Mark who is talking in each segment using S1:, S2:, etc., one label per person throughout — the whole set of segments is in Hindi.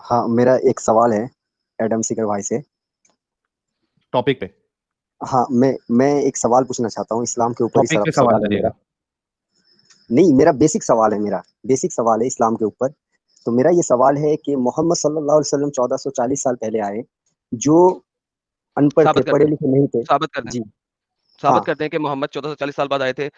S1: हाँ, मेरा एक सवाल है एडम सीकर भाई से।
S2: टॉपिक पे
S1: हाँ, मैं एक सवाल पूछना चाहता हूँ इस्लाम के ऊपर ही
S2: टॉपिक पे सवाल
S1: सवाल है मेरा।
S2: करिएगा।
S1: नहीं, मेरा बेसिक सवाल है, मेरा बेसिक सवाल है इस्लाम के ऊपर। तो मेरा ये सवाल है कि मोहम्मद सल्लल्लाहु अलैहि वसल्लम 1440 साल पहले आए, जो अनपढ़ थे,
S3: साबित करते
S1: पढ़े
S3: हैं,
S1: लिखे नहीं थे।
S3: साबित करते हैं,
S1: जी,
S3: साबित
S1: हाँ।
S3: करते हैं कि मोहम्मद 1440 साल बाद आए थे,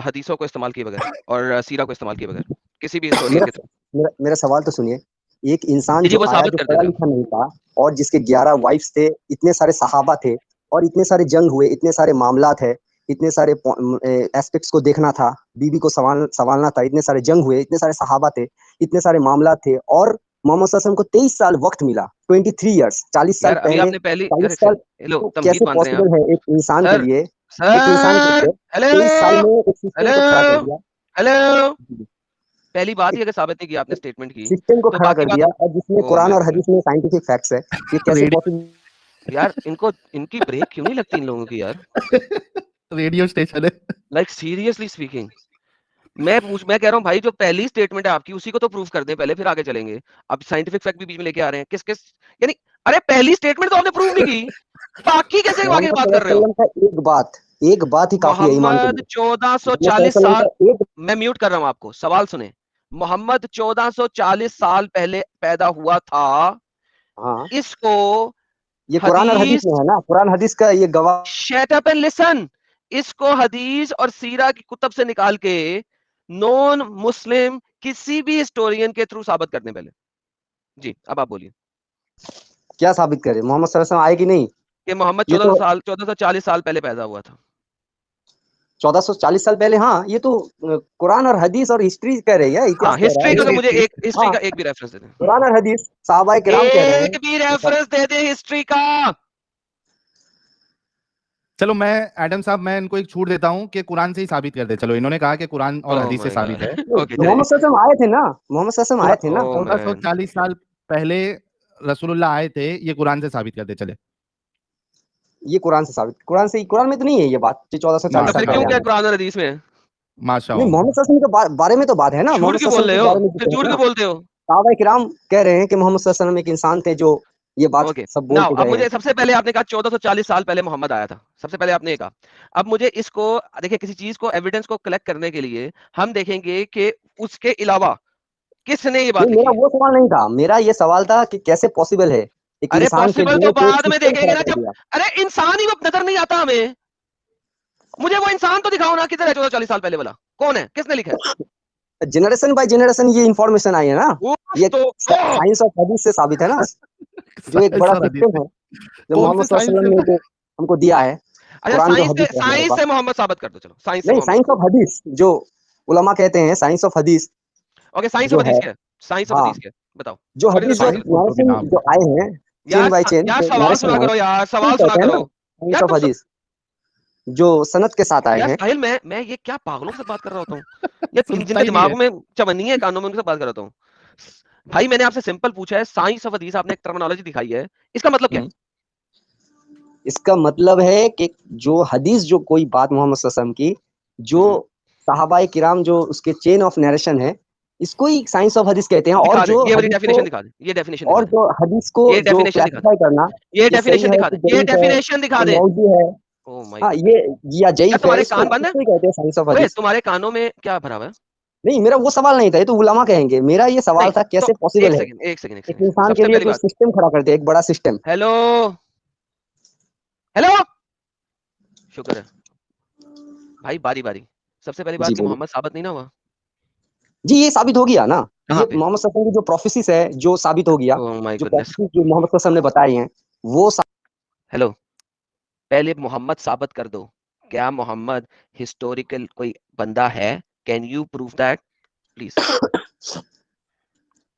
S3: हदीसों को इस्तेमाल किए बगैर और सीरा को इस्तेमाल किए बगैर, किसी भी हिस्टोरियन
S1: मेरा
S3: के थ्रू।
S1: मेरा मेरा सवाल तो सुनिए। एक इंसान
S3: जी, जी,
S1: जो
S3: वो
S1: आया,
S3: साबित
S1: जो
S3: कर
S1: पढ़ा
S3: देते हैं।
S1: लिखा नहीं था, और जिसके 11 वाइफ्स थे, इतने सारे सहाबा थे, और इतने सारे जंग हुए, इतने सारे मामलात है, इतने सारे एस्पेक्ट्स को देखना था, बीवी को संभालना था, इतने सारे जंग हुए, इतने सारे सहाबा थे, इतने सारे मामलात थे, और मोहम्मद सल्लल्लाहु अलैहि वसल्लम को 23 साल वक्त मिला, 23 ईयर्स, 40 साल
S3: यार अभी
S1: पहले,
S3: आपने पहली
S1: 40
S3: यार एक
S1: साल।
S3: सेकंड, हेलो
S1: तो
S3: तमहीद
S1: कैसे
S3: बांध रहे हैं आप।
S1: पॉसिबल है एक इंसान के
S3: सर,
S1: लिए, एक इंसान के
S3: सर,
S1: लिए
S3: हेलो,
S1: 23 साल में एक सिस्टम को खड़ा कर
S3: हेलो,
S1: दिया।
S3: हेलो। पहली बात ही अगर साबित नहीं की आपने स्टेटमेंट की,
S1: सिस्टम को
S3: तो
S1: खड़ा
S3: बाकी
S1: कर
S3: बात
S1: दिया, और जिसमें
S3: ओह
S1: कुरान
S3: माय
S1: और
S3: गॉड।
S1: हदीस में साइंटिफिक फैक्ट्स है, ये कैसे
S2: रेडियो
S1: पॉसिबल?
S3: यार इनको इनकी ब्रेक क्यों नहीं लगती इन लोगों की यार?
S2: रेडियो स्टेशन है।
S3: लाइक सीरियसली स्पीकिंग, मैं कह रहा हूँ भाई, जो पहली स्टेटमेंट है आपकी उसी को तो प्रूव कर दें पहले, फिर आगे चलेंगे। अब साइंटिफिक फैक्ट भी बीच में लेके आ रहे हैं, किस किस, यानी अरे पहली स्टेटमेंट तो आपने प्रूव नहीं की, बाकी कैसे आगे
S1: मोहम्मद
S3: बात कर रहे हो?
S1: सल्लल्लाहु अलैहि वसल्लम का एक बात ही काफी है ईमान के
S3: मोहम्मद
S1: लिए। मोहम्मद
S3: 1440
S1: सल्लल्लाहु अलैहि
S3: साल,
S1: वसल्लम का एक,
S3: मैं म्यूट कर रहा हूं आपको, सवाल सुने। मोहम्मद 1440 साल पहले पैदा हुआ था,
S1: हाँ,
S3: इसको
S1: ये कुरान और हदीस
S3: हदीस,
S1: में है ना, कुरान हदीस का ये गवाह।
S3: शट अप एंड लिसन, इसको हदीस और सीरा की कुतब से निकाल के नॉन मुस्लिम किसी भी हिस्टोरियन के थ्रू साबित करने पहले। जी अब आप बोलिए
S1: क्या साबित करे मोहम्मद सल्लल्लाहु अलैहि वसल्लम आए कि नहीं?
S3: कि मोहम्मद
S1: ये तो
S3: 1440 साल पहले पैदा हुआ था।
S1: 1440 साल पहले, हाँ, ये तो कुरान और हदीस और हिस्ट्री कह रही है,
S3: हाँ,
S1: इतिहास कह रहा
S3: हिस्ट्री
S1: है
S3: का तो
S1: ये।
S3: मुझे एक हिस्ट्री
S1: हाँ,
S3: का एक भी रेफरेंस दे दें,
S1: कुरान और हदीस, साहबाए किराम कह रहे हैं
S3: एक भी रेफरेंस दे दे हिस्ट्री का।
S2: चलो मैं एडम साहब, मैं इनको एक छूट देता हूं कि कुरान से ही साबित कर दे। चलो इन्होंने कहा कि कुरान और
S3: ओह
S2: हदीस से
S3: माय
S2: साबित है।
S3: गॉड, ओके
S1: मोहम्मद
S3: चलिए।
S1: सल्लल्लाहु अलैहि वसल्लम आए थे ना, मोहम्मद सल्लल्लाहु अलैहि वसल्लम आए थे ना।
S3: ओह मैन,
S2: 1440 साल पहले रसूलुल्लाह आए थे, ये कुरान से साबित कर दे। चले
S1: ये कुरान से साबित, कुरान में तो नहीं है ये बात कि 1440
S3: तो
S1: साल
S3: फिर
S2: माशा
S3: क्यों
S1: पहले
S3: क्या
S1: आना।
S2: अल्लाह,
S3: कुरान और हदीस में?
S2: माशा
S1: नहीं,
S2: अल्लाह।
S1: मोहम्मद सल्लल्लाहु अलैहि वसल्लम के बारे में तो बात है ना,
S3: झूठ
S1: मोहम्मद
S3: क्यों
S1: सल्लल्लाहु
S3: बोल
S1: अलैहि
S3: रहे
S1: वसल्लम
S3: हो,
S1: के बारे में
S3: फिर
S1: जिक्र
S3: झूठ
S1: है
S3: क्यों
S1: ना।
S3: बोलते हो?
S1: साहबा किराम कह रहे हैं कि मोहम्मद सल्लल्लाहु अलैहि वसल्लम एक इंसान थे, जो ये बात
S3: ओके,
S1: सब बोल
S3: नाउ
S1: के
S3: अब
S1: गए हैं।
S3: मुझे सबसे पहले आपने कहा 1440 साल पहले मोहम्मद आया था, सबसे पहले आपने ये कहा। अब मुझे इसको देखिए, किसी चीज को एविडेंस को कलेक्ट करने के लिए हम देखेंगे कि उसके अलावा किसने ये
S1: नहीं,
S3: बात
S1: मेरा
S3: लिखी है।
S1: वो सवाल नहीं था, मेरा ये सवाल था कि कैसे पॉसिबल है एक
S3: अरे
S1: इंसान के
S3: पॉसिबल तो
S1: लिए जो एक
S3: बाद में
S1: सिस्टम
S3: देखेंगे
S1: खड़ा
S3: ना,
S1: कर
S3: जब
S1: दिया।
S3: अरे इंसान ही वो नजर नहीं आता हमें, मुझे वो इंसान तो दिखाओ ना, किधर है 1440 साल पहले वाला, कौन है, किसने लिखा है?
S1: जनरेशन बाय जनरेशन ये इंफॉर्मेशन आई है ना, ये
S3: तो
S1: साइंस ऑफ हदीस से साबित है ना, जो एक बड़ा
S2: सर हदीस
S1: सिस्टम
S2: से
S1: है जो
S2: कौन
S1: मोहम्मद
S2: से
S1: सल्लल्लाहु
S2: साइंस
S1: अलैहि
S2: से?
S1: वसल्लम ने जो हमको दिया है।
S3: अच्छा,
S1: कुरान जो
S3: साइंस से,
S1: हदीस है हमारे
S3: साइंस
S1: पास।
S3: से मोहम्मद साबित कर दो, चलो साइंस से
S1: नहीं,
S3: मोहम्मद
S1: साइंस ऑफ हदीस जो उलमा कहते हैं, साइंस ऑफ हदीस
S3: ओके, साइंस ऑफ
S1: जो है।
S3: हदीस क्या है? साइंस ऑफ
S1: हाँ,
S3: हदीस क्या है बताओ,
S1: जो
S3: व्हाट इज द
S1: हदीस, जो
S3: साइंस?
S2: साइंस बोल दो कि
S1: नरेशन
S2: नाम।
S1: जो आए हैं, चेन
S3: यार
S1: बाय चेन
S3: यार
S1: जो
S3: सवाल सुना
S1: नरेशन आए,
S3: करो यार,
S1: तो
S3: सवाल सुना
S1: कहते हैं
S3: करो
S1: ना साइंस
S3: यार
S1: ऑफ हदीस, जो सनद के साथ आए
S3: यार
S1: हैं।
S3: साहिल, मैं ये क्या पागलों के साथ बात कर रहा होता हूँ यार,
S2: सुनता
S3: जिनके
S2: ही नहीं है।
S3: दिमाग में चवन्नी है, कानों में, उनके साथ बात कर रहा हूँ। भाई मैंने आपसे सिंपल पूछा है, साइंस ऑफ हदीस आपने एक टर्मिनोलॉजी दिखाई है, इसका मतलब क्या है?
S1: इसका मतलब है कि जो हदीस, जो कोई बात मोहम्मद सल्लल्लाहु अलैहि वसल्लम की, जो सहाबाए किराम, जो उसके चेन ऑफ नरेशन है, इसको ही साइंस ऑफ हदीस कहते हैं। और
S3: दिखा दे,
S1: जो
S3: ये वाली
S1: हदीस को,
S3: डेफिनेशन दिखा दे, ये डेफिनेशन दिखा
S1: और
S3: दे,
S1: जो हदीस को
S3: ये
S1: जो
S3: डेफिनेशन दिखा दे,
S1: क्लासिफाई करना
S3: ये
S1: कि सही
S3: डेफिनेशन
S1: है
S3: दिखा
S1: कि
S3: दे, ये
S1: दईफ है
S3: डेफिनेशन दिखा
S1: कि
S3: दे।
S1: मौजू है,
S3: ओ माय
S1: हाँ,
S3: गॉड,
S1: ये या
S3: क्या
S1: जईफ है,
S3: तुम्हारे
S1: इसको
S3: कान बंद है?
S1: इसको ही कहते हैं साइंस ऑफ
S3: ओए
S1: हदीस।
S3: तुम्हारे कानों में क्या भरा हुआ है?
S1: नहीं, मेरा वो सवाल नहीं था, ये तो उलमा कहेंगे। मेरा ये सवाल
S3: नहीं
S1: था
S3: तो
S1: कैसे
S3: एक
S1: पॉसिबल है
S3: सेकंड एक सेकंड एक
S1: एक
S3: सेकंड
S1: इंसान के
S3: सबसे
S1: लिए
S3: पहली
S1: जो
S3: बात,
S1: सिस्टम खड़ा कर दे, एक बड़ा सिस्टम।
S3: हेलो हेलो, शुक्र है भाई, बारी बारी। सबसे पहली
S1: जी
S3: बात कि
S1: बोलिए।
S3: मोहम्मद साबित नहीं ना हुआ,
S1: जी, ये साबित हो गया ना,
S3: कहाँ
S1: ये
S3: पे?
S1: मोहम्मद सल्लल्लाहु अलैहि वसल्लम की जो प्रोफेसिस है, जो साबित हो गया,
S3: ओह माय
S1: जो
S3: गुडनेस।
S1: प्रोफेसिस जो मोहम्मद सल्लल्लाहु अलैहि वसल्लम ने बताई हैं, वो
S3: हेलो, पहले मोहम्मद साबित कर दो, क्या मोहम्मद हिस्टोरिकल कोई बंदा है? Can you prove that please?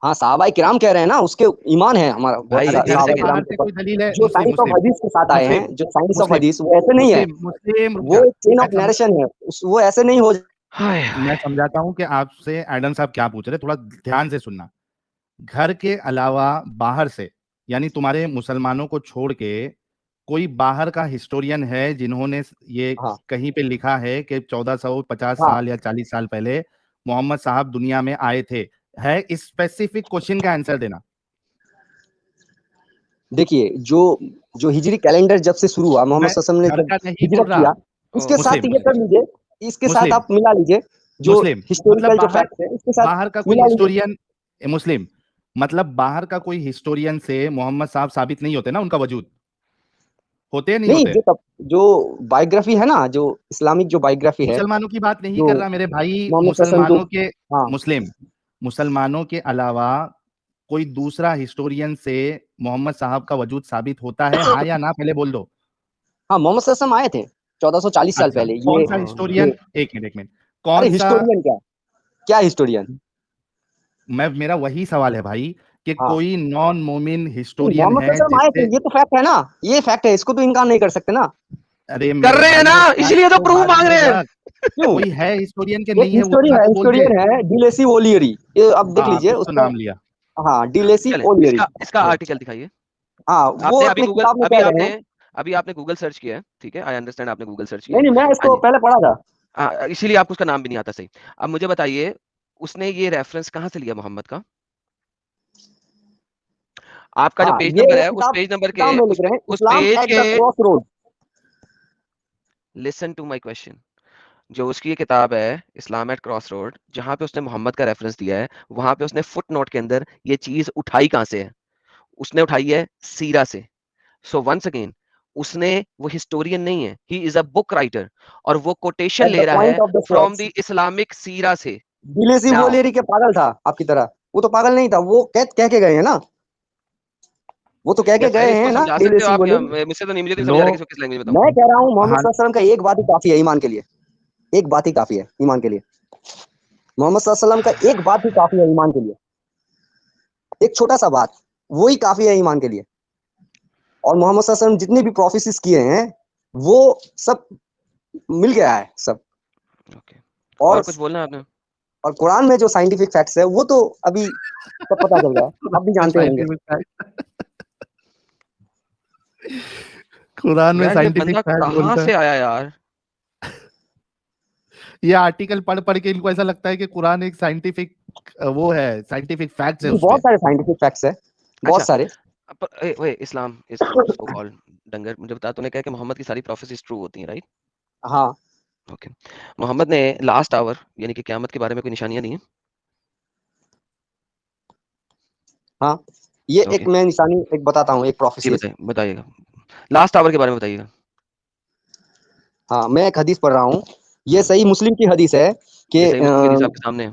S1: हाँ, सहाबाए किराम कह रहे हैं ना, उसके ईमान है हमारा
S3: भाई
S2: अरे घर
S3: एक
S2: से
S1: सहाबाए
S3: सेकंड,
S1: किराम
S2: बाहर
S1: के
S2: से
S1: ऊपर।
S2: कोई दलील है?
S1: जो
S2: मुस्लिम
S1: साइंस ऑफ
S2: मुस्लिम
S1: हदीस के साथ आए हैं,
S2: मुस्लिम
S1: जो साइंस ऑफ
S2: मुस्लिम
S1: हदीस, वो ऐसे नहीं है,
S2: मुस्लिम मुस्लिम रुक
S1: वो
S2: जा।
S1: चेन ऑफ नरेशन है, वो ऐसे नहीं हो।
S3: हाय
S2: मैं समझाता हूँ कि आपसे एडम साहब क्या पूछ रहे हैं, थोड़ा ध्यान से सुनना। घर के अलावा बाहर से, यानी तुम्हारे मुसलमानों को छोड़ के कोई बाहर का हिस्टोरियन है जिन्होंने ये
S1: हाँ,
S2: कहीं पे लिखा है कि 1450
S1: हाँ,
S2: साल या 40 साल पहले मोहम्मद साहब दुनिया में आए थे? है? इस स्पेसिफिक क्वेश्चन का आंसर देना।
S1: देखिए जो हिजरी कैलेंडर जब से शुरू हुआ, मोहम्मद
S2: मैं
S1: सल्लल्लाहु अलैहि
S2: घर
S1: वसल्म
S2: का
S1: ने
S2: नहीं
S1: हिजरत
S2: बोल रहा।
S1: किया, इसके
S3: ओ,
S1: साथ
S2: मुस्लिम
S1: ये कर लीजिए, इसके साथ
S2: मुस्लिम
S1: आप मिला लीजिए जो
S2: मुस्लिम मतलब
S1: हिस्टोरिकल जो
S2: बाहर
S1: फैक्ट है, इसके साथ
S2: बाहर का कोई
S1: मिला लीजिए।
S2: हिस्टोरियन मुस्लिम मतलब बाहर का कोई हिस्टोरियन से मोहम्मद साहब साबित नहीं होते ना, उनका वजूद होते या नहीं
S1: नहीं,
S2: होते।
S1: जो बायोग्राफी है ना, जो इस्लामिक जो बायोग्राफी है,
S2: मुसलमानों की बात नहीं
S1: जो
S2: कर रहा मेरे भाई,
S1: मोहम्मद सल्लल्लाहु अलैहि वसल्लम
S2: मुसलमानों के
S1: जो, हाँ
S2: मुस्लिम मुसलमानों के अलावा कोई दूसरा हिस्टोरियन से मोहम्मद साहब का वजूद साबित होता है, हाँ या ना, पहले बोल दो।
S1: हाँ, मोहम्मद सल्लल्लाहु अलैहि वसल्लम आए थे 1440 साल
S2: अच्छा,
S1: पहले।
S2: कौन सा
S1: ये
S2: हिस्टोरियन, एक मिनट
S1: अरे
S2: कौन सा,
S1: हिस्टोरियन क्या हिस्टोरियन?
S2: मेरा वही सवाल है भाई कि
S1: हाँ,
S2: कोई नॉन मोमिन
S1: नहीं,
S2: हिस्टोरियन
S1: मोहम्मद
S2: है
S1: सल्लल्लाहु अलैहि वसल्लम आए थे,
S2: जिससे,
S1: ये तो फैक्ट है ना, ये फैक्ट है, इसको तो इनकार नहीं कर सकते ना।
S2: अरे
S3: कर
S2: मेरे
S3: रहे हैं
S2: भाई
S3: ना,
S2: वो फैक्ट
S3: इसीलिए तो
S2: तो
S3: प्रूफ
S2: बाद
S3: मांग
S2: में
S3: रहे हैं।
S2: रख,
S1: क्यों?
S2: कोई है हिस्टोरियन के
S1: एक
S2: नहीं है वो इतना तो बोल दे।
S1: हिस्टोरियन है डिलेसी ओलियरी, ये अब देख
S2: हाँ,
S1: लीजिए
S2: कुछ तो
S1: उसका।
S2: नाम लिया।
S1: हाँ, डिलेसी
S3: चलें,
S1: ओलियरी।
S3: इसका इसका आर्टिकल दिखाइए।
S1: हाँ, वो
S3: आपने अभी
S1: अपने
S3: गूगल
S1: किताब में
S3: अभी
S1: कह रहे
S3: आपने
S1: हैं।
S3: अभी आपने गूगल सर्च किया है, ठीक है, आई अंडरस्टैंड, आपने गूगल सर्च किया
S1: नहीं
S3: है।
S1: नहीं, मैं
S3: हाँ
S1: इसको
S3: जी,
S1: पहले पढ़ा था।
S3: इसीलिए आपको उसका नाम भी नहीं आता सही। अब मुझे बताइए, उसने ये रेफरेंस कहाँ से लिया मोहम्मद का? आपका जो
S1: हाँ,
S3: पेज
S1: ये
S3: नंबर है, उस
S1: किताब
S3: पेज नंबर
S1: किताब
S3: के
S1: में लिख रहे हैं,
S3: उस
S1: इस्लाम
S3: पेज
S1: एट
S3: के
S1: the cross road.
S3: Listen to my question. जो उसकी ये किताब है इस्लाम एट क्रॉस रोड, जहां पे उसने मोहम्मद का रेफरेंस दिया है, वहां पे उसने फुट नोट के अंदर ये चीज उठाई कहां से है? उसने उठाई है सीरा से। सो वंस अगेन, उसने वो हिस्टोरियन नहीं है, he is a book writer, और वो कोटेशन
S1: एट
S3: ले
S1: द
S3: रहा
S1: पॉइंट
S3: है
S1: of the
S3: from
S1: source.
S3: The Islamic सीरा से।
S1: डिलेसी
S3: नाउ
S1: ओलियरी के पागल था आपकी तरह, वो तो पागल नहीं था, वो कह के गए हैं ना, वो तो कह के
S3: यस,
S1: गए हैं
S3: इसको
S1: ना
S3: समझा सकते हो
S1: डिलेसी
S3: आप या
S1: ओलियरी।
S3: मुझसे तो नहीं, मुझे तो नहीं
S2: नो,
S3: समझा रहा कि इसको किस लैंग्वेज में बताऊं।
S1: मैं कह रहा हूँ मोहम्मद
S2: हाँ,
S1: सल्लल्लाहु अलैहि वसल्लम का एक बात ही काफी है ईमान के लिए, एक बात ही काफी है ईमान के लिए। मोहम्मद सल्लल्लाहु अलैहि वसल्लम का एक बात ही काफी है ईमान के लिए, एक छोटा सा बात, वो ही काफी है ईमान के लिए। और मोहम्मद सल्लल्लाहु अलैहि वसल्लम जितने भी प्रोफेसिस किए हैं, वो सब मिल गया है सब।
S3: ओके, और
S1: और
S3: कुछ बोलना है आपने?
S1: और कुरान में जो साइंटिफिक फैक्ट्स है, वो तो अभी सब पता चल रहा है, आप भी जानते होंगे।
S2: कुरान में
S3: यार ये
S2: साइंटिफिक
S3: बंदा
S2: फैक्ट
S3: कहाँ
S2: बोलता है।
S3: से आया यार?
S2: ये आर्टिकल पढ़ पढ़ के इनको ऐसा लगता है कि कुरान एक साइंटिफिक वो है, साइंटिफिक फैक्ट्स है
S1: बहुत
S2: उसपे।
S1: सारे साइंटिफिक फैक्ट्स है, बहुत
S3: अच्छा,
S1: सारे।
S3: ओए इस्लाम इस सो कॉल्ड डंगर, मुझे बता, तूने कहा कि मोहम्मद की सारी प्रोफेसीज ट्रू होती हैं, राइट?
S1: हाँ
S3: ओके, मोहम्मद ने लास्ट आवर यानी कि क़यामत के बारे में कोई निशानियां दी हैं?
S1: हाँ, ये
S3: ओके,
S1: एक मैं निशानी एक बताता हूँ, एक
S3: जी
S1: प्रोफेसी है।
S3: बताइएगा, लास्ट आवर के बारे में बताइएगा।
S1: हाँ, मैं एक हदीस पढ़ रहा हूँ, ये सही मुस्लिम की हदीस है कि
S3: ये सही मुस्लिम की हदीस आपके सामने है,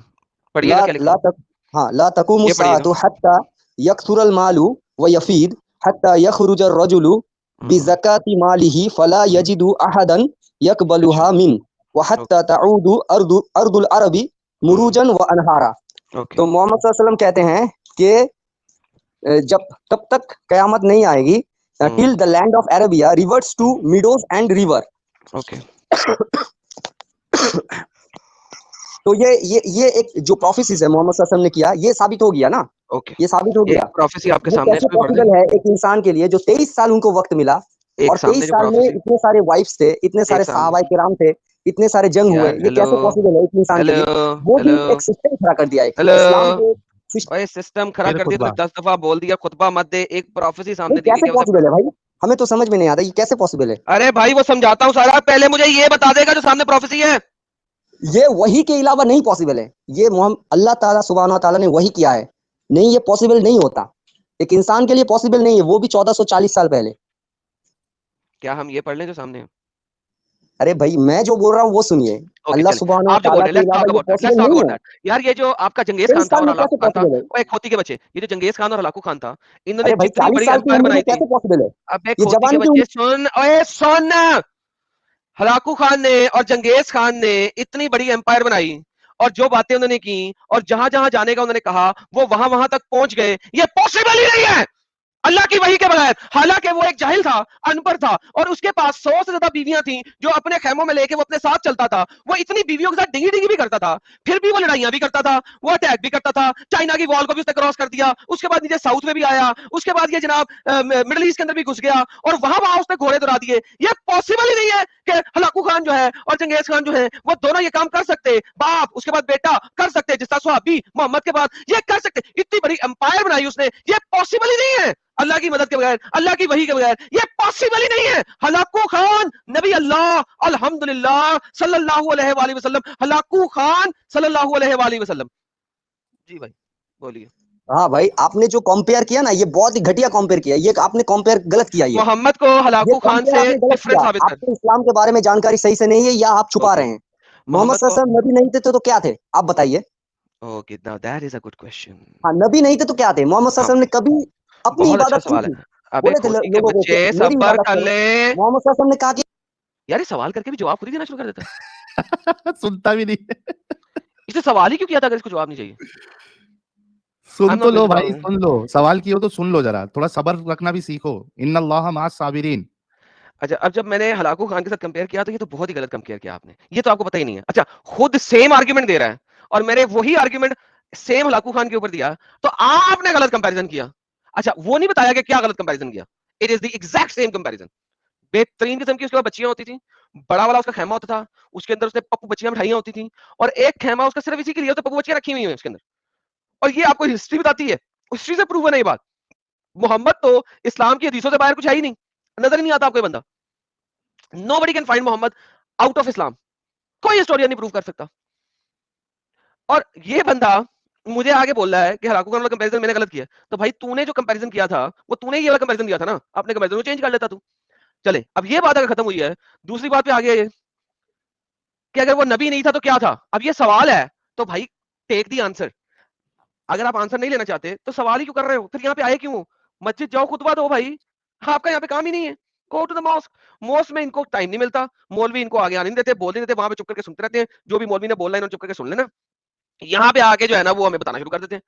S3: पढ़िएगा,
S1: ला
S3: क्या लिखा
S1: ला
S3: है?
S1: तक हाँ, ला तकुमु
S3: ये पढ़िएगा।
S1: साअतु हत्ता यकसुरल मालु व यफीद हत्ता यखरुजर रजुलु बिज़काति मालिही फला यजिदु अहदन यकबलुहा मिन व हत्ता तऊदु अर्दुल अरबी मुरूजन व अनहारा।
S3: ओके,
S1: तो मोहम्मद सल्लल्लाहु अलैहि वसल्लम कहते हैं कि जब तब तक कयामत नहीं आएगी, till the land of Arabia reverts to meadows and river.
S3: Okay,
S1: तो ये एक जो प्रोफेसिस है मोहम्मद सल्लल्लाहु अलैहि वसल्लम ने किया, ये साबित हो गया ना,
S3: ओके,
S1: ये साबित हो
S3: ये
S1: गया।
S3: प्रोफेसी आपके
S1: वो
S3: सामने,
S1: कैसे
S3: इसमें पढ़ दें।
S1: पॉसिबल है एक इंसान के लिए जो 23 साल उनको वक्त मिला,
S3: एक
S1: और
S3: सामने
S1: 23
S3: जो
S1: साल में
S3: प्रोफेसी,
S1: इतने सारे वाइफ्स थे, इतने
S3: एक
S1: सारे
S3: सामने,
S1: सहाबाए किराम थे, इतने सारे जंग हुए,
S3: यार
S1: ये
S3: हेलो,
S1: कैसे पॉसिबल है एक इंसान के
S3: हेलो,
S1: लिए? वो भी
S3: हेलो,
S1: एक सिस्टम खड़ा कर दिया, एक
S3: हेलो,
S1: इस्लाम के सिस्टम।
S3: ओए सिस्टम खड़ा
S2: फिर
S3: कर दिया, तूने
S2: खुतबा
S3: 10 दफा बोल दिया, खुतबा मत दे, एक प्रोफेसी
S1: नहीं,
S3: सामने दी हुई
S1: कैसे
S3: क्या उसे
S1: पॉसिबल
S3: पढ़।
S1: है भाई, हमें तो समझ में नहीं आता ये कैसे पॉसिबल है।
S3: अरे भाई वो समझाता हूँ सारा, पहले मुझे ये बता देगा जो सामने प्रोफेसी है।
S1: ये वही के अलावा नहीं पॉसिबल है, ये मोहम्मद अल्लाह ताला सुब्हान व तआला ने वही किया है, नहीं ये पॉसिबल नहीं होता, एक इंसान के लिए पॉसिबल नहीं है, वो भी 1440 साल पहले।
S3: क्या हम ये पढ़ लें जो सामने है?
S1: अरे भाई, मैं जो बोल रहा हूँ वो सुनिए,
S3: ओके,
S1: अल्लाह
S3: चलें,
S1: सुब्हान व
S3: आप जो बोल
S1: तआला
S3: रहे हैं,
S1: के
S3: लेट्स
S1: अलावा
S3: टॉक
S1: ये
S3: about that, let's
S1: possible
S3: talk
S1: नहीं
S3: अबाउट
S1: है।
S3: दैट। यार ये जो आपका चंगेज
S1: 23
S3: खान था
S1: साल
S3: और
S1: में
S3: हलाकू
S1: कैसे
S3: खान था,
S1: पॉसिबल है?
S3: वो एक खोती के बच्चे, ये जो चंगेज खान और हलाकू खान था, इन्होंने
S1: अरे भाई,
S3: जितनी
S1: 40
S3: बड़ी
S1: साल की
S3: एम्पायर
S1: उम्र में
S3: बनाई थी।
S1: कैसे पॉसिबल है?
S3: अबे
S1: ये
S3: खोती के
S1: जवानी की
S3: बच्चे
S1: उम्र।
S3: सुन, ओए सुन, हलाकू खान ने और चंगेज खान ने इतनी बड़ी एम्पायर बनाई, और जो बातें उन्होंने की और जहां जहां जाने का उन्होंने कहा, वो वहां वहां तक पहुंच गए, ये पॉसिबल ही नहीं है अल्लाह की वही के बगैर। हालांकि वो एक जाहिल था, अनपढ़ था, और उसके पास 100 से ज्यादा बीवियां थी जो अपने खेमों में लेके वो अपने साथ चलता था। वो इतनी बीवियों के साथ डिंगी डिंगी भी करता था, फिर भी वो लड़ाइयां भी करता था, वो अटैक भी करता था, चाइना की वॉल को भी उसने क्रॉस कर दिया, उसके बाद नीचे साउथ में भी आया, उसके बाद ये जनाब मिडिल ईस्ट के अंदर भी घुस गया, और वहां वहां उसने घोड़े दौड़ा दिए। ये पॉसिबल ही नहीं है कि हलाकू खान जो है और चंगेज खान जो है वो दोनों ये काम कर सकते, बाप उसके बाद बेटा कर सकते, जिस तरह सुहाबी मोहम्मद के बाद ये कर सकते, इतनी बड़ी एम्पायर बनाई उसने, ये पॉसिबल ही नहीं है। अल्लाह की मदद के बगैर, अल्लाह की वही के बगैर, ये पॉसिबल ही नहीं है। हलाकू खान नबी अल्लाह अल्हम्दुलिल्लाह सल्लल्लाहु अलैहि वसल्लम, हलाकू खान सल्लल्लाहु अलैहि वसल्लम। जी भाई बोलिए।
S1: हाँ भाई, आपने जो कंपेयर किया ना, ये बहुत ही घटिया कंपेयर किया, ये आपने कंपेयर गलत किया। ये
S3: मोहम्मद को हलाकू खान
S1: कंपेयर
S3: से
S1: आपने गलत
S3: डिफरेंट
S1: किया।
S3: साबित कर।
S1: आपको इस्लाम के बारे में जानकारी सही से नहीं है, या आप छुपा
S3: ओके,
S1: रहे हैं। मोहम्मद
S3: मोहम्मद को
S1: सल्लल्लाहु अलैहि वसल्लम नबी नहीं थे तो क्या थे, आप बताइए।
S3: Okay, now that is a good question.
S1: हाँ, नबी नहीं थे तो क्या थे। मोहम्मद सल्लल्लाहु अलैहि वसल्लम ने कभी अपनी
S3: बहुत अच्छा
S1: इबादत की
S3: सवाल है।
S1: थी।
S3: अबे
S1: बोले थे
S3: खोती के
S1: लोगों को
S3: बच्चे,
S1: कि मेरी
S3: सब्र
S1: इबादत
S3: कर
S1: करो।
S3: ले।
S1: मोहम्मद सल्लल्लाहु अलैहि वसल्लम ने कहा कि
S3: यार ये सवाल करके भी जवाब खुद ही देना शुरू कर देता है।
S2: सुनता भी नहीं है।
S3: इसने सवाल ही क्यों किया था अगर इसको जवाब नहीं चाहिए? आई
S2: सुन
S3: एम
S2: तो
S3: नॉट
S2: लो
S3: गोइंग टू
S2: भाई,
S3: जवाब।
S2: सुन लो। सवाल किए हो तो सुन लो, जरा थोड़ा सब्र रखना भी सीखो। इन्नल्लाह माअस साबिरीन।
S3: अच्छा, अब जब मैंने हलाकू खान के साथ कंपेयर किया तो ये तो बहुत ही गलत कंपेयर किया आपने, ये तो आपको पता ही नहीं है। अच्छा, खुद सेम आर्गुमेंट दे रहा है और मैंने वही आर्गुमेंट सेम हलाकू खान के ऊपर दिया, तो आपने गलत कंपैरिजन किया। अच्छा, वो नहीं बताया कि क्या गलत कंपैरिजन किया। It is the exact same comparison. बेहतरीन किस्म की उसके पास बच्चियां होती थी, बड़ा वाला उसका खेमा होता था, उसके अंदर उसने पप्पू बच्चियां मिठाइयां होती थी, और एक खेमा उसका सिर्फ इसी के लिए तो पप्पू बच्चियां रखी हुई हैं उसके अंदर। और ये आपको हिस्ट्री बताती है, हिस्ट्री से प्रूव है ये बात। मोहम्मद तो इस्लाम की हदीसों से बाहर कुछ है ही नहीं, नजर ही नहीं आता आपको ये बंदा। Nobody can find Muhammad out of Islam, कोई हिस्टोरियन नहीं प्रूव कर सकता। और ये बंदा मुझे आगे बोल रहा है कि हलाकू खान वाला कंपैरिजन मैंने गलत किया। तो भाई तूने जो कंपैरिजन किया था वो तूने ये वाला कंपैरिजन किया था ना, अपने कंपैरिजन को चेंज कर लेता तू। चले, अब ये बात अगर खत्म हुई है, दूसरी बात पे आ गया ये कि अगर वो नबी नहीं था तो क्या था। अब ये सवाल है, तो भाई टेक दी आंसर। अगर आप आंसर नहीं लेना चाहते तो सवाल ही क्यों कर रहे हो, फिर यहाँ पे आए क्यों? मस्जिद जाओ, खुतबा दो भाई, आपका यहाँ पे काम ही नहीं है। Go to the mosque. Mosque में इनको टाइम नहीं मिलता, मौलवी इनको आगे आने नहीं देते, बोलने नहीं देते, वहां पे चुप करके सुनते रहते हैं, जो भी मौलवी ने बोलना है इन्होंने चुप करके सुन लेना। यहाँ पे आके जो है ना वो हमें बताना शुरू कर देते हैं।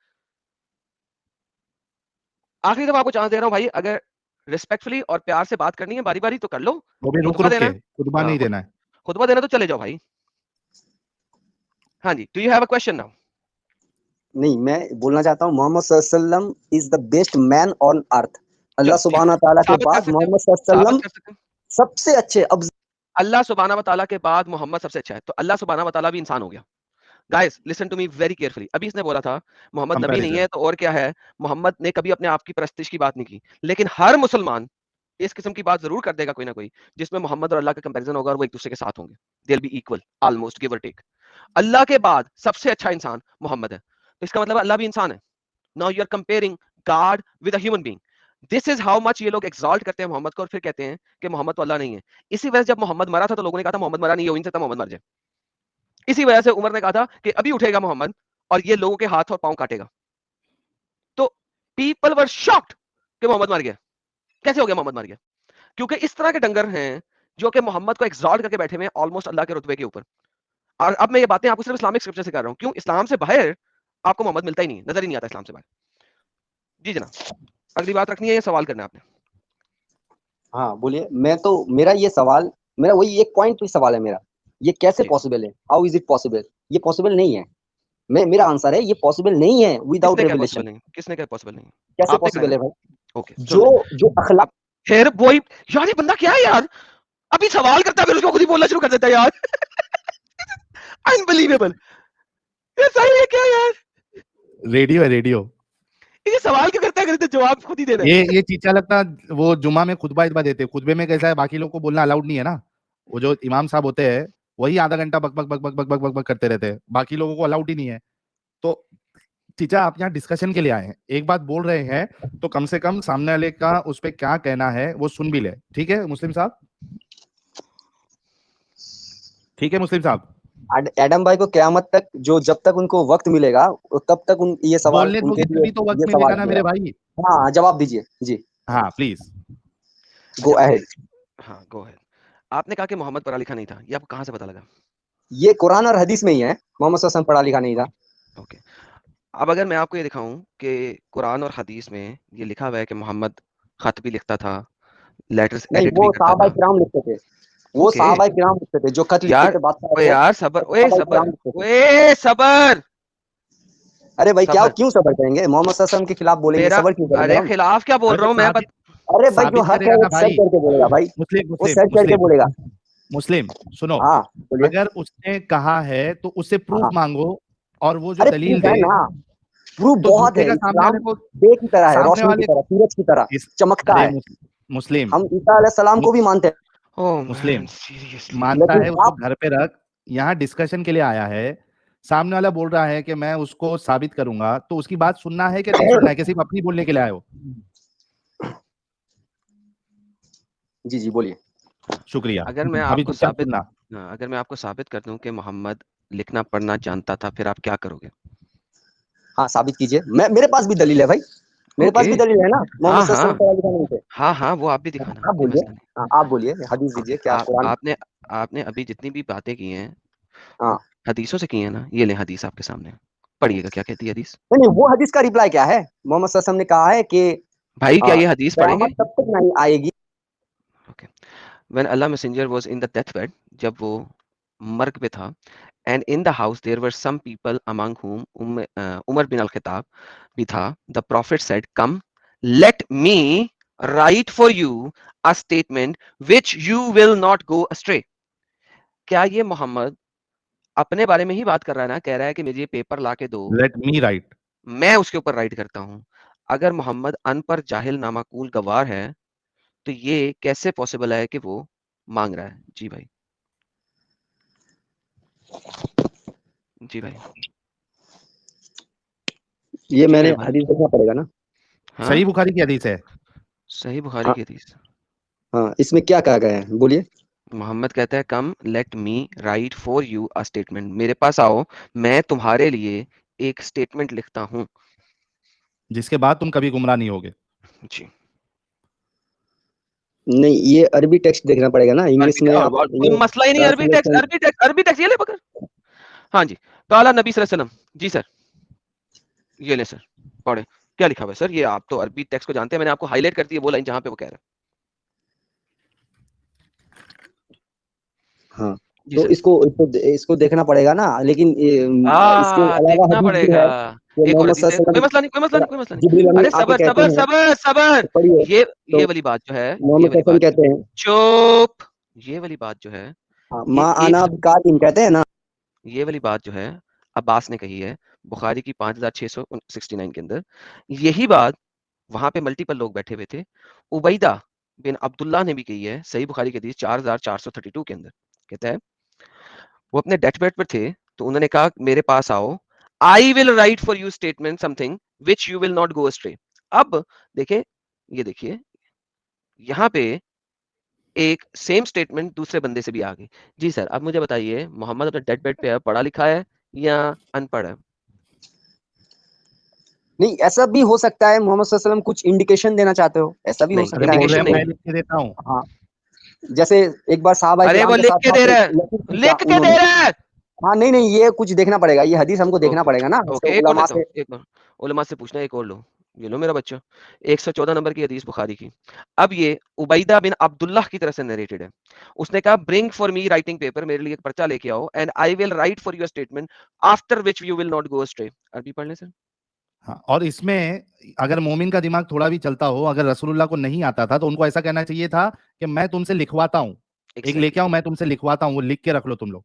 S3: आखिरी दफा आपको चांस दे रहा हूँ भाई, अगर रिस्पेक्टफुली और प्यार से बात करनी है बारी बारी तो कर लो।
S2: वो भी रुक
S3: खुतबा
S2: रुक
S3: देना
S2: के,
S3: है,
S2: खुतबा
S3: हाँ,
S2: नहीं देना है।
S3: खुतबा देना तो चले जाओ भाई। हाँ जी, do you have a question now?
S1: नहीं, मैं बोलना चाहता हूँ मोहम्मद सल्लल्लाहु अलैहि वसल्लम is the best man on earth. Allah
S3: चलो ठीक
S1: सुब्हानहू
S3: है,
S1: व तआला के
S3: साबित कर
S1: बाद
S3: सकते हो,
S1: मोहम्मद सल्लल्लाहु अलैहि
S3: साबित
S1: वसल्लम
S3: कर सकते हो।
S1: सबसे अच्छे। अब
S3: अल्लाह सुब्हानहू व तआला के बाद मोहम्मद सबसे अच्छा है, तो अल्लाह सुब्हानहू व तआला भी इंसान हो गया। Guys listen to me very carefully. अभी इसने बोला था मोहम्मद नबी नहीं
S2: कंपैरिजन।
S3: है तो और क्या है। मोहम्मद ने कभी अपने आप की परस्तिश की बात नहीं की, लेकिन हर मुसलमान इस किस्म की बात जरूर कर देगा कोई ना कोई, जिसमें मोहम्मद और अल्लाह का कंपैरिजन होगा और वो एक दूसरे के साथ होंगे। They will be equal almost, give और टेक। अल्लाह के बाद सबसे अच्छा इंसान मोहम्मद है, तो इसका मतलब अल्लाह भी इंसान है। Now you are comparing god with a human being. This is how much ये लोग एक्सॉल्ट करते हैं मोहम्मद को, और फिर कहते हैं कि मोहम्मद तो अल्लाह नहीं है। इसी वजह से जब मोहम्मद मरा था तो लोगों ने कहा था मोहम्मद मरा नहीं, हो ही नहीं सकता मोहम्मद मर जाए। इसी वजह से उमर ने कहा था कि अभी उठेगा मोहम्मद और ये लोगों के हाथ और पांव काटेगा। तो पीपल वर शॉक्ड कि मोहम्मद मर गया। कैसे हो गया मोहम्मद मर गया? क्योंकि इस तरह के डंगर हैं जो कि मोहम्मद को एक्सॉल्ट करके बैठे हुए हैं ऑलमोस्ट अल्लाह के रुतबे के ऊपर। और अब मैं ये बातें आपको सिर्फ इस्लामिक स्क्रिप्चर से कर रहा हूं। क्यों? इस्लाम से बाहर आपको मोहम्मद मिलता ही नहीं, नजर ही नहीं आता इस्लाम से बाहर। जी जनाब, अगली बात रखनी है या सवाल करना है आपने?
S1: हाँ बोलिए। मैं तो, मेरा ये सवाल, मेरा वही एक पॉइंट ही सवाल है मेरा, ये कैसे
S3: जी,
S1: पॉसिबल है, हाउ इज इट पॉसिबल। ये पॉसिबल नहीं है। मेरा आंसर है ये पॉसिबल नहीं है विदाउट
S3: किसने क्या
S1: रेवलेशन।
S3: पॉसिबल नहीं? किसने क्या पॉसिबल नहीं?
S1: कैसे
S3: आपने कराया
S1: पॉसिबल
S3: ना?
S1: है भाई?
S3: ओके, सुन
S1: जो
S3: ले।
S1: जो अखलाक,
S3: अब फिर वही, यार ये बंदा क्या है यार, अभी सवाल करता है फिर उसको खुद ही बोलना शुरू कर देता है यार। अनबिलीवेबल। ये सही है क्या यार?
S2: रेडियो है, रेडियो।
S3: ये सवाल क्यों करता है अगर इसे जवाब खुद ही देना है?
S2: ये चीचा लगता वो जुमा में खुतबा इतबा देते, खुतबे में कैसा है, बाकी लोग को बोलना अलाउड नहीं है ना। वो जो इमाम साहब होते हैं वही आधा घंटा बक बक बक बक बक बक बक बक करते रहते हैं, बाकी लोगों को अलाउड ही नहीं है। तो चीचा आप यहाँ डिस्कशन के लिए आए हैं, एक बात बोल रहे हैं तो कम से कम सामने वाले का उस पर क्या कहना है वो सुन भी ले। ठीक है मुस्लिम साहब? ठीक है मुस्लिम साहब?
S1: एडम भाई को क़यामत तक, जो जब तक उनको वक्त मिलेगा तब तक ये सवाल
S2: बोलने
S1: उनके
S2: दोगे
S1: लिए,
S2: तभी तो वक्त
S1: ये
S2: मिलेगा
S1: सवाल
S2: ना
S1: रहेगा।
S2: मेरे भाई।
S1: हाँ, जवाब दीजिए जी।
S2: हाँ प्लीज।
S1: गो
S3: अच्छा,
S1: अहेड।
S3: हाँ गो अहेड। आपने कहा कि मोहम्मद पढ़ा लिखा नहीं था, ये आपको कहाँ से पता लगा?
S1: ये कुरान और हदीस में ही है, मोहम्मद सल्लल्लाहु अलैहि वसल्लम पढ़ा लिखा नहीं था।
S3: ओके, अब अगर मैं आपको ये दिखाऊं कि कुरान और हदीस में ये लिखा हुआ है कि मोहम्मद खत भी लिखता था, लेटर्स
S1: नहीं,
S3: एडिट भी
S1: वो
S3: करता
S1: सहाबाए
S3: था।
S1: किराम लिखते थे, वो
S3: ओके
S1: सहाबाए किराम लिखते थे, जो खत लिखते
S3: यार,
S1: थे बादशाह
S3: ओए
S1: को,
S3: यार सबर,
S1: वो
S3: ओए
S1: सहाबाए किराम
S3: सबर,
S1: लिखते थे।
S3: ओए सबर,
S1: अरे भाई, क्या
S3: सबर।
S1: क्यों सबर करेंगे? मोहम्मद सल्लल्लाहु अलैहि वसल्लम के खिलाफ बोलेंगे,
S3: मेरा,
S1: सबर क्यों करेंगे
S3: अरे
S1: हम?
S3: खिलाफ क्या बोल
S2: अरे
S3: रहा
S2: तो
S3: हूँ मैं
S2: साबित,
S1: अरे भाई, जो
S2: साबित
S1: हक है
S2: करेगा
S1: वो
S2: ना
S1: सर
S2: भाई।
S1: चढ़ के बोलेगा भाई,
S2: मुस्लिम
S1: वो
S2: मुस्लिम
S1: सर चढ़ के
S2: मुस्लिम
S1: बोलेगा।
S2: मुस्लिम सुनो,
S1: हाँ बोलिए।
S2: अगर उसने कहा है तो उससे प्रूफ
S1: हाँ,
S2: मांगो, और वो जो
S1: अरे
S2: दलील
S1: प्रूफ है
S2: दे।
S1: ना, प्रूफ
S2: तो
S1: बहुत है।
S2: झूठे का सामने
S1: इस्लाम
S2: वाले को
S1: डे की तरह है,
S2: सामने
S1: रोशनी की
S2: वाले
S1: तरह, सूरज की तरह
S2: इस
S1: चमकता
S2: अरे
S1: है।
S2: मुस्लिम
S1: हम ईसा अलैहिस्सलाम को भी मानते हैं,
S3: ओह
S2: मुस्लिम
S3: मैन सीरियसली
S2: मानता
S1: लेकिन
S2: है, उसको
S1: आप
S2: घर पे रख, यहाँ डिस्कशन के लिए आया है, सामने वाला बोल रहा है कि मैं उसको साबित करूंगा, तो उसकी बात सुनना है कि नहीं सुनना है, कि सिर्फ अपनी बोलने के लिए आए हो?
S1: जी जी बोलिए।
S2: शुक्रिया।
S3: अगर मैं
S2: अभी
S3: आपको
S2: चुपचाप
S3: साबित
S2: सुनना।
S3: हाँ, अगर मैं आपको साबित कर दूं कि मोहम्मद लिखना पढ़ना जानता था, फिर आप क्या करोगे?
S1: हाँ साबित कीजिए, मैं मेरे पास भी दलील है भाई, मेरे पास
S3: ओके।
S1: भी दलील है ना। मोहम्मद
S3: हाँ
S1: सल्लल्लाहु अलैहि
S3: हाँ
S1: वसल्लम पढ़ा लिखा नहीं थे।
S3: हाँ हाँ, वो आप भी दिखाना,
S1: आप
S3: कोई
S1: बोलिए,
S3: मसला नहीं।
S1: हाँ आप बोलिए, हदीस
S3: ओके,
S1: दीजिए, क्या
S3: आप
S1: कुरान।
S3: आपने आपने अभी जितनी भी बातें की हैं, वो
S1: हाँ
S3: हदीसों से की हैं ना? ये लें हदीस आपके सामने, पढ़िएगा क्या कहती है हदीस।
S1: नहीं नहीं, वो हदीस का रिप्लाई क्या है? मोहम्मद सल्लल्लाहु अलैहि वसल्लम ने कहा है कि
S3: भाई क्या ये हदीस पढ़ेंगे?
S1: कयामत तब तक नहीं आएगी।
S3: Okay. When Allah messenger was in the death bed, जब वो मर्ग पे था, and in the house there were some people among whom Umar bin al Khattab भी था। The prophet said, come let me write for you a statement which you will not go astray. क्या ये मोहम्मद अपने बारे में ही बात कर रहा है ना? कह रहा है कि मुझे पेपर ला के दो,
S2: लेट मी राइट।
S3: मैं उसके ऊपर राइट करता हूं। अगर मोहम्मद अनपढ़ जाहिल नामाकूल गवार है, तो ये कैसे पॉसिबल है कि वो मांग रहा है? जी भाई, जी भाई,
S1: ये
S3: जी
S1: मैंने
S3: मेरे भाई।
S1: हदीस देखना पड़ेगा ना।
S3: हाँ,
S2: सही बुखारी की हदीस है।
S3: सही बुखारी
S1: हाँ
S3: की हदीस।
S1: हाँ, इसमें क्या कहा गया है बोलिए।
S3: मोहम्मद कहता है, come let me write for you a statement, मेरे पास आओ, मैं तुम्हारे लिए एक स्टेटमेंट लिखता हूं।
S2: जिसके बाद तुम कभी गुमराह नहीं होगे।
S3: जी।
S1: नहीं, ये अरबी टेक्स्ट देखना पड़ेगा ना, इंग्लिश में आप
S3: और कोई मसला ही नहीं, अरबी टेक्स्ट,
S1: ट्रांसलेशन।
S3: अरबी टेक्स्ट, अरबी टेक्स्ट ये ले पकड़। हाँ जी, काला नबी सल्लल्लाहु अलैहि वसल्लम। जी सर, ये ले सर, पढ़े क्या लिखा हुआ है सर? ये आप तो अरबी टेक्स्ट को जानते हैं, मैंने आपको हाईलाइट कर दी है वो लाइन जहां पे वो कह रहा
S1: हाँ
S3: है। जी
S1: तो
S3: सर।
S1: इसको देखना पड़ेगा ना, लेकिन इसके अलावा
S3: देखना
S1: हदीस भी
S3: पड़ेगा।
S1: है कि
S3: एक और
S1: मोहम्मद
S3: हदीस है,
S1: सल्लल्लाहु
S3: कोई
S1: अलैहि
S3: मसला नहीं, कोई मसला नहीं, कोई मसला
S1: वसल्लम,
S3: नहीं।
S1: जिब्रील
S3: अरे
S1: अमीन आके
S3: सबर
S1: कहते
S3: सबर
S1: हैं,
S3: सबर
S1: तो
S3: सबर।
S1: पढ़िए।
S3: ये
S1: तो
S3: ये वाली बात जो है, ये
S1: मोहम्मद
S3: वाली
S1: सल्लल्लाहु अलैहि
S3: बात,
S1: वसल्लम कहते हैं,
S3: चुप, ये वाली बात जो है,
S1: हाँ,
S3: ये
S1: माँ
S3: एक
S1: आना
S3: से,
S1: बिकातिन कहते हैं ना।
S3: ये वाली बात जो है अब्बास ने कही है बुखारी की 5669 के अंदर। यही बात वहां पे मल्टीपल लोग बैठे हुए थे, उबैदा बिन अब्दुल्लाह ने भी कही है, सही बुखारी की हदीस 4432 के अंदर। कहता है वो अपने डेथ बेड पर थे, तो उन्होंने कहा मेरे पास आओ, I will write for you statement something which you will not go astray. अब देखें, ये देखिए यहाँ पे एक सेम स्टेटमेंट दूसरे बंदे से भी आ गई। जी सर, अब मुझे बताइए, मोहम्मद अपने डेथ बेड पे है, पढ़ा लिखा है या अनपढ़ है?
S1: नहीं, ऐसा भी हो सकता है मोहम्मद सल्लल्लाहु अलैहि वसल्लम कुछ इंडिकेशन देना चाहते हो, ऐसा भी हो
S3: नहीं,
S2: अरे
S1: सकता
S2: बोल
S1: है।
S2: रहे
S3: इंडिकेशन
S2: हैं
S3: नहीं।
S2: मैं लिख के देता हूँ।
S1: हाँ, जैसे एक बार साहबा
S3: अरे
S1: किराम
S3: वो
S1: के
S3: लिख
S1: साथ
S3: के
S1: था
S3: दे
S1: तो
S3: रहा है,
S1: लकीर पूछा
S3: लिख के
S1: उन्होंने।
S3: दे रहा है।
S1: हाँ नहीं नहीं, ये कुछ देखना पड़ेगा, ये हदीस हमको देखना
S3: ओके,
S1: पड़ेगा ना, जैसे
S3: ओके, एक और
S1: उलमा
S3: लेता
S1: से।
S3: हूँ, एक और उलमा से पूछना, एक और लो, ये लो मेरा बच्चा, 114 नंबर की हदीस बुखारी की। अब ये उबैदा बिन अब्दुल्लाह की तरफ से नरेटेड है। उसने कहा bring for me writing paper, मेरे लिए एक पर्चा लेके आओ, and I will write for your statement after which you will not go astray. Arabi पढ़ ले सर।
S2: हाँ, और इसमें अगर मोमिन का दिमाग थोड़ा भी चलता हो, अगर रसूलुल्लाह को नहीं आता था तो उनको ऐसा कहना चाहिए था कि मैं तुमसे लिखवाता हूँ, एक लेके
S3: एग्जैक्टली।
S2: आओ, मैं तुमसे लिखवाता हूँ, वो लिख के रख लो तुम लोग,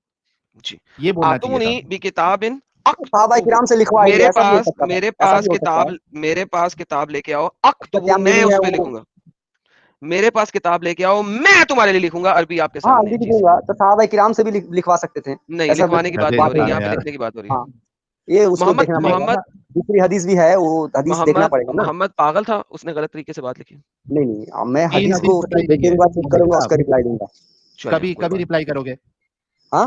S3: जी।
S2: ये बोलना चाहिए
S3: आतुनी
S2: था।
S3: बि किताबिन
S1: तो साहबा
S3: अक्तुबु,
S1: किराम से लिखवाइए,
S3: मेरे
S1: ऐसा भी हो
S3: पास
S1: सकता था,
S3: मेरे
S1: ऐसा
S3: पास
S1: भी हो सकता है।
S3: किताब, मेरे पास किताब लेके आओ,
S1: तो
S3: अक्तुबु,
S1: क्या
S3: मैं
S1: मीनिंग
S3: उस
S1: है
S3: पे
S1: वो?
S3: लिखूंगा। मेरे पास किताब लेके आओ, मैं तुम्हारे लिए लिखूंगा। अरबी आपके
S1: हाँ
S3: सामने है।
S1: अभी भी
S3: जी सर।
S1: दूंगा, तो साहबा किराम से भी लिखवा सकते थे,
S3: नहीं,
S1: ऐसा भी
S3: लिखवाने की बात नहीं
S2: गधे
S3: हो
S1: बात
S3: रही,
S1: नहीं
S2: इंसान
S3: यहाँ
S2: है
S3: पे
S1: है।
S2: यार।
S3: लिखने की बात हो रही है।
S1: हाँ, ये उसको
S3: मोहम्मद
S1: देखना पड़ेगा
S3: मोहम्मद
S1: ना, दूसरी हदीस भी है, वो हदीस देखना
S3: मोहम्मद
S1: पड़ेगा ना।
S3: मोहम्मद पागल था, उसने गलत तरीके से बात लिखी।
S1: नहीं नहीं, मैं
S2: 3
S1: हदीस
S2: हदीस
S1: को उसको
S2: बताई गई
S1: देखेंगे,
S2: है
S1: बाद चेक
S2: मोहम्मद
S1: करूंगा,
S2: साहब।
S1: उसका रिप्लाई दूंगा।
S3: चलिए
S2: कभी
S3: कोई
S2: कभी
S3: बात
S2: रिप्लाई करोगे?
S1: हाँ,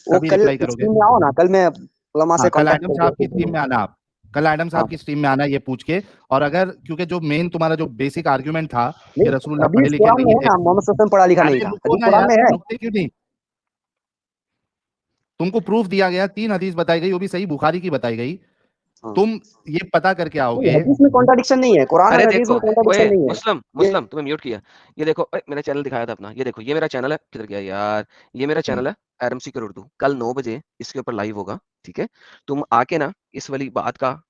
S1: वो
S2: कभी
S1: कल
S2: रिप्लाई करोगे?
S1: स्ट्रीम में आओ ना, कल मैं उलमा
S2: हाँ,
S1: से
S2: कल
S1: कांटेक्ट
S2: एडम
S1: करके
S2: साहब की
S1: उसको
S2: स्ट्रीम में
S1: बोलूंगा।
S2: आना आप, कल एडम
S1: हाँ
S2: साहब की स्ट्रीम में आना ये पूछ के। और अगर क्योंकि जो मेन तुम्हारा जो बेसिक आर्ग्यूमेंट था कि
S1: नहीं,
S2: रसूलुल्लाह पढ़े
S1: हदीस
S2: लिखे
S1: कुरान में
S2: नहीं
S1: है
S2: थे,
S1: ना, मोहम्मद सल्लल्लाहु अलैहि वसल्लम पढ़ा लिखा नहीं
S2: अरे
S1: था,
S2: रुको
S1: हदीस
S2: ना
S1: कुरान
S2: यार,
S1: में है।
S2: रुकते क्यों नहीं? तुमको प्रूफ दिया गया, 3 हदीस बताई गई, वो भी सही बुखारी की बताई गई।
S1: हाँ,
S2: तुम ये पता करके
S1: नहीं
S2: आओगे।
S1: हदीस में कॉन्ट्राडिक्शन नहीं है, कुरान
S3: अरे
S1: और हदीस
S3: देखो,
S1: में
S3: ओए
S1: कॉन्ट्राडिक्शन नहीं है।
S3: मुस्लिम
S1: ये
S3: मुस्लिम तुम्हें म्यूट किया। ये देखो, मैंने चैनल दिखाया था अपना, ये देखो, ये मेरा चैनल है, किधर गया यार? ये मेरा चैनल है, एडम सीकर उर्दू। कल 9 बजे इसके ऊपर लाइव होगा, ठीक है? तुम आके ना इस वाली बात का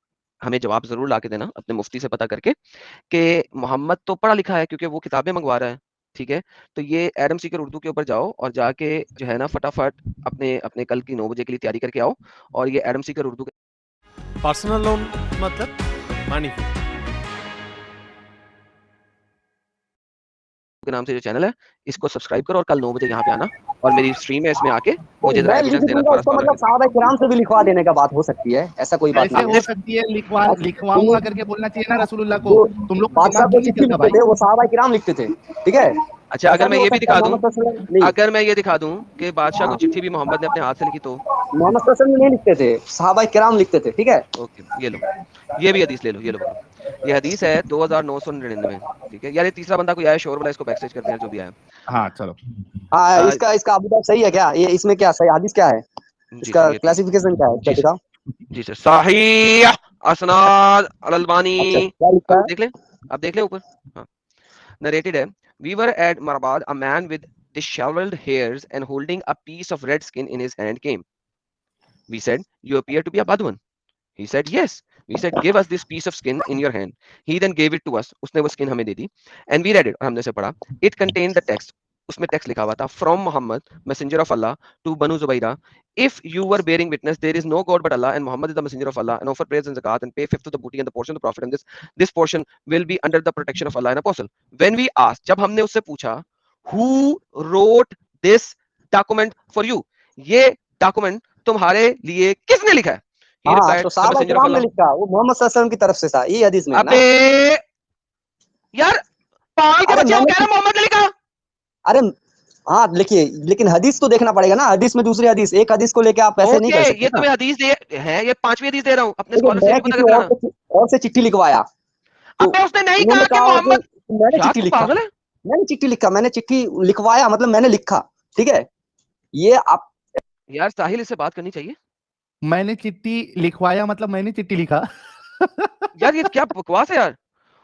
S3: हमें जवाब जरूर ला के देना, अपने मुफ्ती से पता करके, कि मोहम्मद तो पढ़ा लिखा है क्योंकि वो किताबें मंगवा रहा है, ठीक है? तो ये एडम सीकर उर्दू के ऊपर जाओ और जाके जो है ना फटाफट अपने अपने कल की 9 बजे के लिए तैयारी करके आओ, और ये Adam Sikar Urdu
S4: personal loan मतलब मनी
S3: के नाम से जो चैनल है इसको सब्सक्राइब करो और कल 9 बजे यहाँ पे आना और मेरी स्ट्रीम है इसमें आके मुझे जरा
S1: मैं लिख
S3: एविडेंस देना
S1: दूंगा,
S3: तुम्हारा
S1: उसका
S3: स्कॉलर
S1: मतलब साहब किराम से भी लिखवा देने का बात हो सकती है, ऐसा कोई बात
S2: कैसे
S1: नहीं
S2: हो सकती है? लिखवाऊंगा करके बोलना चाहिए ना रसूलुल्लाह को।
S1: जो
S2: तुम लोग का
S1: बादशाह
S2: दिमाग
S1: को
S2: क्यों नहीं
S1: चिट्ठी
S2: चलता
S1: लिखते
S2: भाई?
S1: थे वो साहब किराम लिखते थे, ठीक है।
S3: अच्छा
S1: ऐसा
S3: अगर मैं
S1: नहीं हो
S3: ये भी
S1: सकता
S3: दिखा दूं
S1: मोहम्मद सल्लल्लाहु अलैहि वसल्लम नहीं,
S3: अगर मैं ये दिखा दूं कि बादशाह को चिट्ठी भी मोहम्मद ने अपने हाथ से लिखी तो
S1: मोहम्मद सल्लल्लाहु अलैहि वसल्लम नहीं लिखते थे, साहब किराम लिखते थे, ठीक है।
S3: ओके ये लो ये भी हदीस ले लो, ये लो पकड़ो, ये हदीस है 2999, ठीक है यार। ये तीसरा बंदा कोई आया शोर वाला, इसको बैकस्टेज करते हैं जो भी आया।
S2: हाँ चलो।
S1: हाँ,
S3: आ,
S1: इसका अबू दाऊद सही है क्या? ये इसमें क्या सही हदीस क्या है,
S3: जी
S1: इसका
S3: सर ये
S1: क्लासिफिकेशन क्या है, इसका
S3: जी सर
S1: दिखाओ।
S3: जी सर सहीह असनाद अल-अल्बानी।
S1: अच्छा क्या लिखता है?
S3: अब देख ले ऊपर। हाँ narrated है, we were at Marbad, a man with disheveled hairs and holding a piece of red skin in his hand came. We said, you appear to be a Badwan. He said, yes. We said, give us this piece of skin in your hand. He then gave it to us. उसने वो skin हमें दे दी. And we read it. और हमने उसे पढ़ा. It contained the text. उसमें text लिखा हुआ था, from Muhammad, messenger of Allah, to Banu Zubaira. If you were bearing witness, there is no God but Allah, and Muhammad is the messenger of Allah, and offer prayers and zakat, and pay fifth of the booty and the portion of the prophet, and this portion will be under the protection of Allah and Apostle. When we asked, जब हमने उससे पूछा, who wrote this document for you? ये document तुम्हारे लिए किसने लिखा है? He
S1: हाँ
S3: replied,
S1: तो
S3: the
S1: साहब
S3: messenger of
S1: किराम ने
S3: Allah.
S1: लिखा, वो मोहम्मद सल्लल्लाहु अलैहि वसल्लम की तरफ से था, ये हदीस में है ना।
S3: अबे यार पागल के
S1: अरे
S3: बच्चे, वो कह रहे
S1: मैंने,
S3: मोहम्मद ने लिखा।
S1: अरे हाँ लिखिए, लेकिन हदीस तो देखना पड़ेगा ना, हदीस में दूसरी हदीस, एक हदीस को लेके आप ऐसे नहीं
S3: ओके
S1: कर सकते
S3: ये
S1: ना।
S3: तुम्हें हदीस दे है, ये पांचवी हदीस दे रहा हूँ, अपने
S1: देखिए
S3: स्कॉलर से
S1: मैं
S3: भी पता
S1: किसी
S3: करके लाना।
S1: और से चिट्ठी लिखवाया, तो
S3: अबे उसने नहीं
S1: उन्होंने
S3: कहा कि
S1: कहा
S3: मोहम्मद,
S1: कि मैंने
S3: यार
S1: चिट्ठी
S3: तू
S1: लिखा,
S3: पागल है।
S1: मैंने चिट्ठी लिखा, मैंने चिट्ठी लिखवाया, मतलब मैंने लिखा, ठीक है। ये आप
S3: यार साहिल इससे बात करनी चाहिए।
S2: मैंने चिट्ठी लिखवाया मतलब मैंने चिट्ठी लिखा।
S3: यार ये क्या बकवास है यार।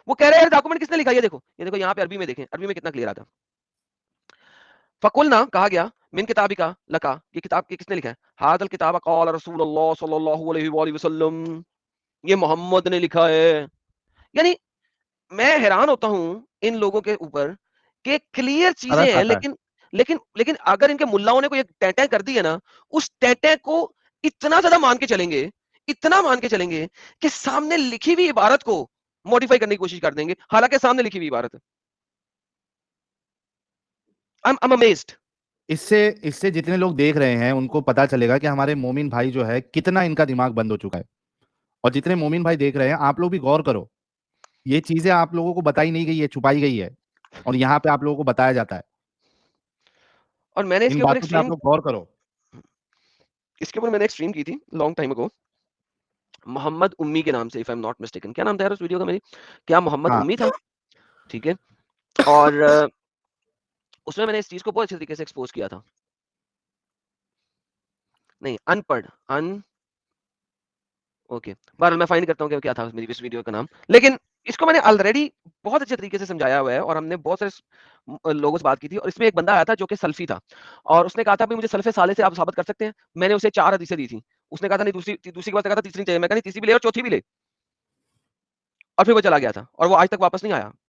S3: वो कह रहे हैं यार डॉक्यूमेंट किसने लिखा, ये देखो यहाँ पे अरबी में देखें, अरबी में कितना क्लियर आता। फकुलना कहा गया, मिन किताबी का लका, ये किताब की किसने लिखा है? हादल किताब क़ाल रसूलुल्लाह सल्लल्लाहु अलैहि वसल्लम, ये मोहम्मद ने लिखा है। यानी मैं हैरान होता हूं इन लोगों के ऊपर कि क्लियर चीजें
S2: तरस
S3: हैं,
S2: आता है।
S3: लेकिन अगर इनके मुल्लाओं ने कोई एक टैटै कर दी है ना, उस टैटै को इतना ज्यादा मान के चलेंगे, इतना मान के चलेंगे कि सामने लिखी हुई इबारत को मॉडिफाई करने की कोशिश कर देंगे, हालांकि सामने लिखी हुई इबारत है। I'm amazed.
S2: इससे इससे जितने लोग देख रहे हैं उनको पता चलेगा कि हमारे मोमिन भाई जो है कितना इनका दिमाग बंद हो चुका है। और जितने मोमिन भाई देख रहे हैं, आप लोग भी गौर करो, ये चीजें आप लोगों को बताई नहीं गई है, छुपाई गई है, और यहाँ पे आप लोगों को बताया जाता है।
S3: और मैंने
S2: इन
S3: इसके ऊपर एक
S2: बातों पे आप
S3: स्ट्रीम
S2: लोग गौर करो।
S3: की थी लॉन्ग टाइम अगो, मोहम्मद उम्मी के नाम से, if I am not mistaken. क्या नाम था यार उस वीडियो का मेरी? क्या मोहम्मद
S2: हाँ
S3: उम्मी था? ठीक है। और उसमें मैंने इस चीज को बहुत अच्छे तरीके से एक्सपोज किया था। नहीं अनपढ़ अन ओके, बहरहाल मैं फाइंड करता हूँ कि क्या था मेरी इस वीडियो का नाम, लेकिन इसको मैंने ऑलरेडी बहुत अच्छे तरीके से समझाया हुआ है और हमने बहुत सारे लोगों से बात की थी। और इसमें एक बंदा आया था जो कि सल्फी था और उसने कहा था भाई मुझे सल्फे साले से आप साबित कर सकते हैं। मैंने उसे 4 हदीसें दी थी। उसने कहा था नहीं दूसरी दूसरी के बाद कहा था तीसरी चाहिए। मैं कहा नहीं तीसरी भी ले और चौथी भी ले, और फिर वो चला गया था और वो आज तक वापस नहीं आया।